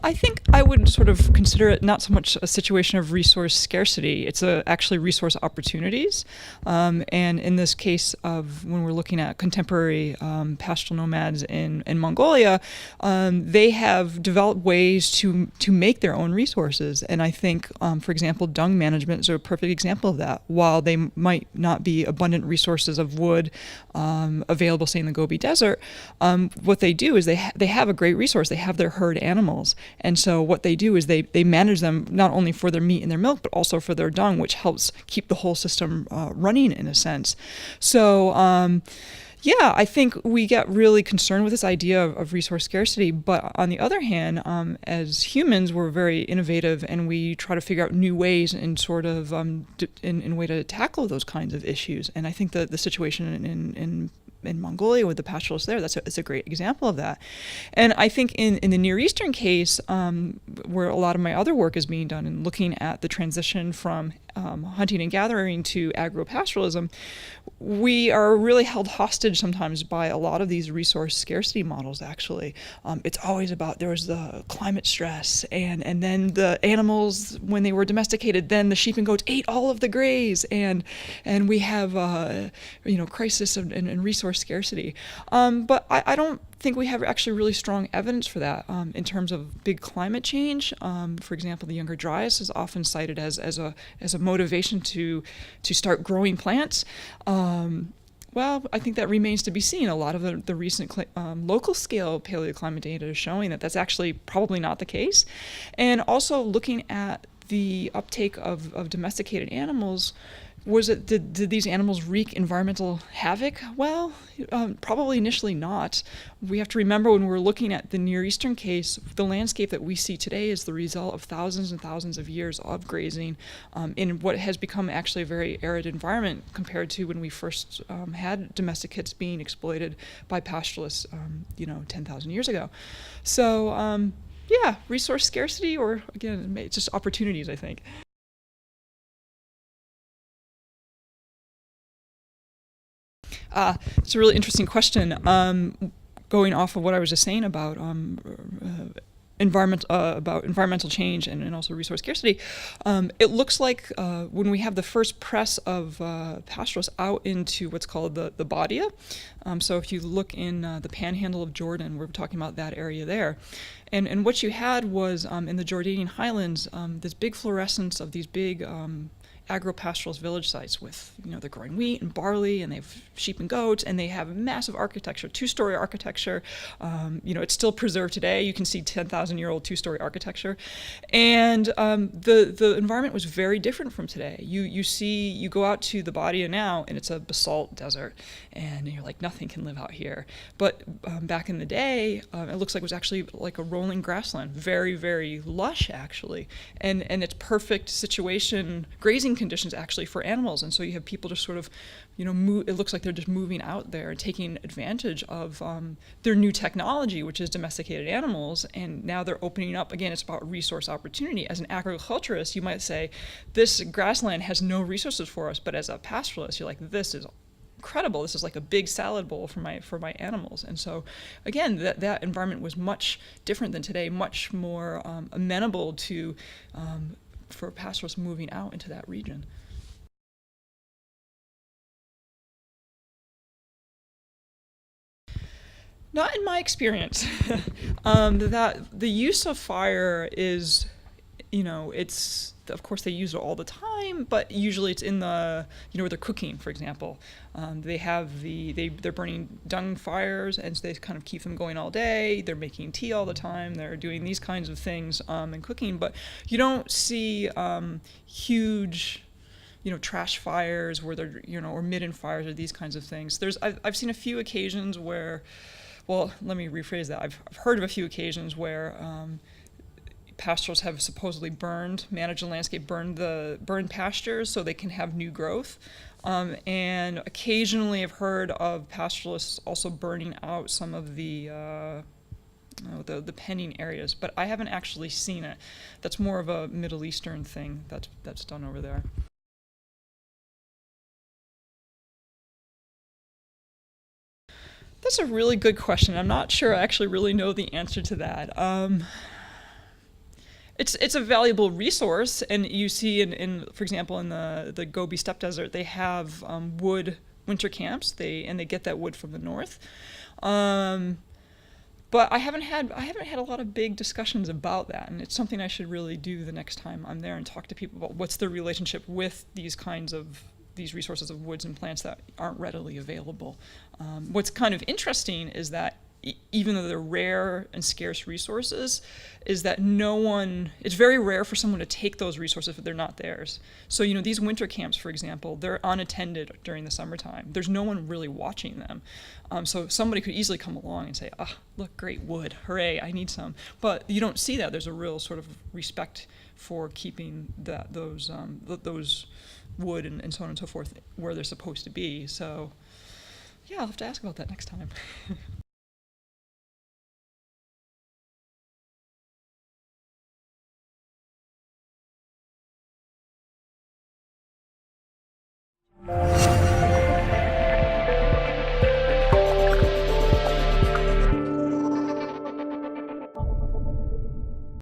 I think I would sort of consider it not so much a situation of resource scarcity, it's actually resource opportunities. And in this case of when we're looking at contemporary pastoral nomads in Mongolia, they have developed ways to make their own resources. And I think, for example, dung management is a perfect example of that. While they might not be abundant resources of wood available, say, in the Gobi Desert, what they do is they have a great resource. They have their herd animals. And so what they do is they manage them not only for their meat and their milk, but also for their dung, which helps keep the whole system running in a sense. So yeah, I think we get really concerned with this idea of resource scarcity. But on the other hand, as humans, we're very innovative and we try to figure out new ways and sort of in way to tackle those kinds of issues. And I think that the situation in Mongolia with the pastoralists there, it's a great example of that. And I think in the Near Eastern case, where a lot of my other work is being done in looking at the transition from hunting and gathering to agro-pastoralism, we are really held hostage sometimes by a lot of these resource scarcity models, actually. It's always about there was the climate stress, and then the animals, when they were domesticated, then the sheep and goats ate all of the graze, and we have crisis and resource scarcity. But I don't think we have actually really strong evidence for that in terms of big climate change. For example, the Younger Dryas is often cited as a motivation to start growing plants. Well, I think that remains to be seen. A lot of the recent local scale paleoclimate data is showing that that's actually probably not the case. And also looking at the uptake of domesticated animals, did these animals wreak environmental havoc? Well, probably initially not. We have to remember when we're looking at the Near Eastern case, the landscape that we see today is the result of thousands and thousands of years of grazing in what has become actually a very arid environment compared to when we first had domesticates being exploited by pastoralists, 10,000 years ago. So, yeah, resource scarcity, or again, it's just opportunities, I think. It's a really interesting question. Going off of what I was just saying about environmental change and also resource scarcity, it looks like when we have the first press of pastoralists out into what's called the Badia. So if you look in the panhandle of Jordan, we're talking about that area there. And what you had was in the Jordanian highlands, this big fluorescence of these big agro-pastoralist village sites with, they're growing wheat and barley, and they have sheep and goats, and they have massive architecture, two-story architecture. It's still preserved today. You can see 10,000-year-old two-story architecture. And the environment was very different from today. You go out to the Badia now, and it's a basalt desert, and you're like, nothing can live out here. But back in the day, it looks like it was actually like a rolling grassland, very, very lush, actually. And it's perfect situation, grazing conditions actually for animals. And so you have people just sort of, it looks like they're just moving out there and taking advantage of their new technology, which is domesticated animals. And now they're opening up, again, it's about resource opportunity. As an agriculturist, you might say, this grassland has no resources for us. But as a pastoralist, you're like, this is incredible. This is like a big salad bowl for my animals. And so, again, that environment was much different than today, much more amenable to for pastoralists moving out into that region. Not in my experience. That the use of fire is, it's, of course they use it all the time, but usually it's in the, where they're cooking, for example. They're burning dung fires, and so they kind of keep them going all day. They're making tea all the time. They're doing these kinds of things and cooking, but you don't see huge, trash fires where they're, or midden fires or these kinds of things. I've seen a few occasions where, well, let me rephrase that. I've heard of a few occasions where pastoralists have supposedly managed the landscape, burned pastures so they can have new growth. And occasionally I've heard of pastoralists also burning out some of the penning areas, but I haven't actually seen it. That's more of a Middle Eastern thing that's done over there. That's a really good question. I'm not sure I actually really know the answer to that. it's a valuable resource, and you see in for example in the Gobi Steppe Desert, they have wood winter camps. They get that wood from the north. But I haven't had a lot of big discussions about that, and it's something I should really do the next time I'm there and talk to people about what's the relationship with these resources of woods and plants that aren't readily available. What's kind of interesting is that even though they're rare and scarce resources, is that it's very rare for someone to take those resources if they're not theirs. So, these winter camps, for example, they're unattended during the summertime. There's no one really watching them. So somebody could easily come along and say, look, great wood, hooray, I need some. But you don't see that. There's a real sort of respect for keeping those wood and so on and so forth where they're supposed to be. So, yeah, I'll have to ask about that next time.